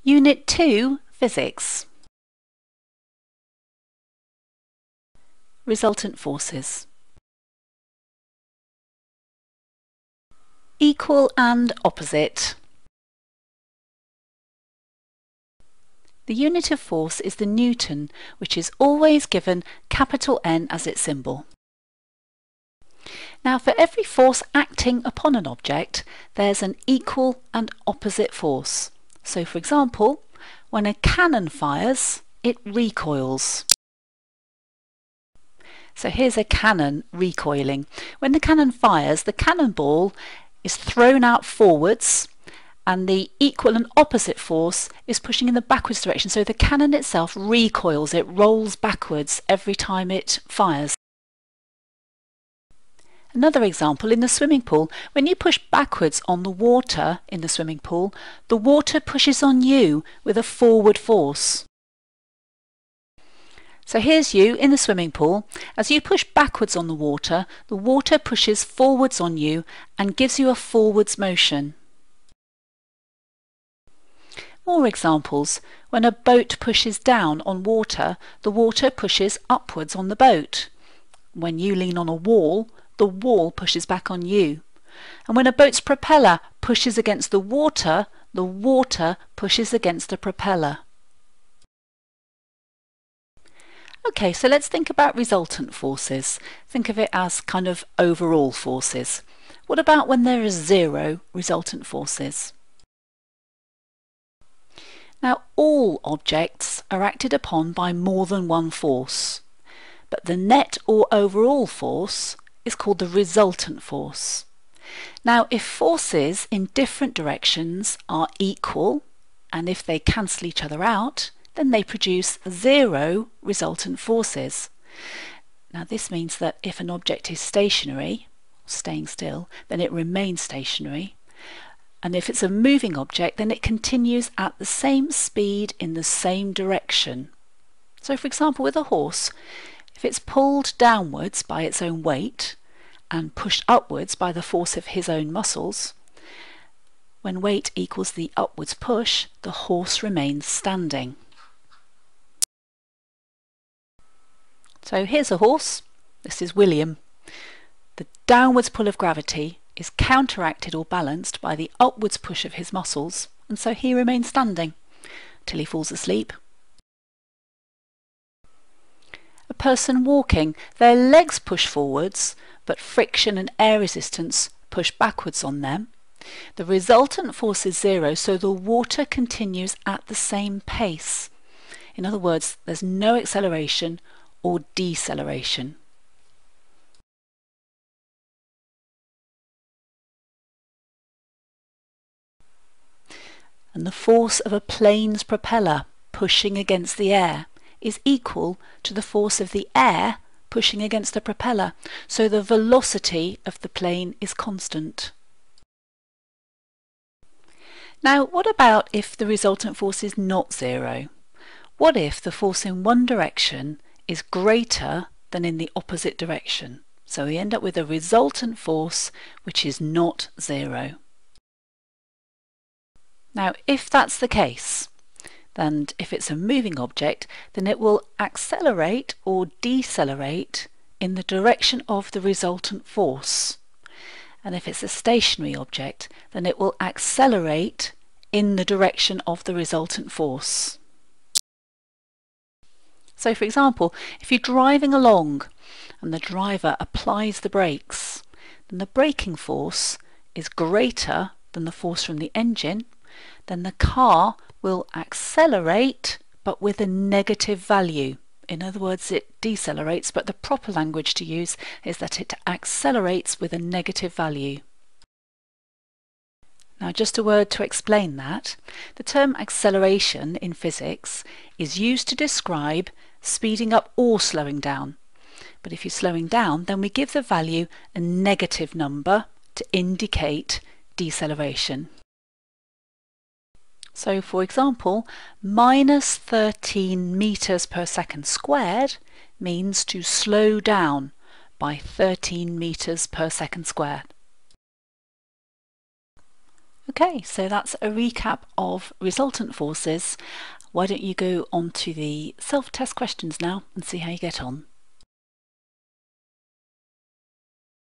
Unit 2, Physics. Resultant forces. Equal and opposite. The unit of force is the Newton, which is always given capital N as its symbol. Now, for every force acting upon an object, there's an equal and opposite force. So, for example, when a cannon fires, it recoils. So here's a cannon recoiling. When the cannon fires, the cannonball is thrown out forwards, and the equal and opposite force is pushing in the backwards direction. So the cannon itself recoils, it rolls backwards every time it fires. Another example, in the swimming pool, when you push backwards on the water in the swimming pool, the water pushes on you with a forward force. So here's you in the swimming pool. As you push backwards on the water pushes forwards on you and gives you a forwards motion. More examples. When a boat pushes down on water, the water pushes upwards on the boat. When you lean on a wall, the wall pushes back on you. And when a boat's propeller pushes against the water pushes against the propeller. Okay, so let's think about resultant forces. Think of it as kind of overall forces. What about when there is zero resultant forces? Now, all objects are acted upon by more than one force, but the net or overall force is called the resultant force. Now, if forces in different directions are equal, and if they cancel each other out, then they produce zero resultant forces. Now, this means that if an object is stationary, staying still, then it remains stationary. And if it's a moving object, then it continues at the same speed in the same direction. So, for example, with a horse, if it's pulled downwards by its own weight and pushed upwards by the force of his own muscles, when weight equals the upwards push, the horse remains standing. So here's a horse. This is William. The downwards pull of gravity is counteracted or balanced by the upwards push of his muscles, and so he remains standing till he falls asleep. A person walking, their legs push forwards, but friction and air resistance push backwards on them. The resultant force is zero, so the water continues at the same pace. In other words, there's no acceleration or deceleration. And the force of a plane's propeller pushing against the air is equal to the force of the air pushing against the propeller, so the velocity of the plane is constant. Now, what about if the resultant force is not zero? What if the force in one direction is greater than in the opposite direction? So we end up with a resultant force which is not zero. Now, if that's the case, and if it's a moving object, then it will accelerate or decelerate in the direction of the resultant force. And if it's a stationary object, then it will accelerate in the direction of the resultant force. So, for example, if you're driving along and the driver applies the brakes, then the braking force is greater than the force from the engine, then the car will accelerate but with a negative value. In other words, it decelerates, but the proper language to use is that it accelerates with a negative value. Now, just a word to explain that. The term acceleration in physics is used to describe speeding up or slowing down. But if you're slowing down, then we give the value a negative number to indicate deceleration. So, for example, minus 13 meters per second squared means to slow down by 13 meters per second squared. Okay, so that's a recap of resultant forces. Why don't you go on to the self-test questions now and see how you get on?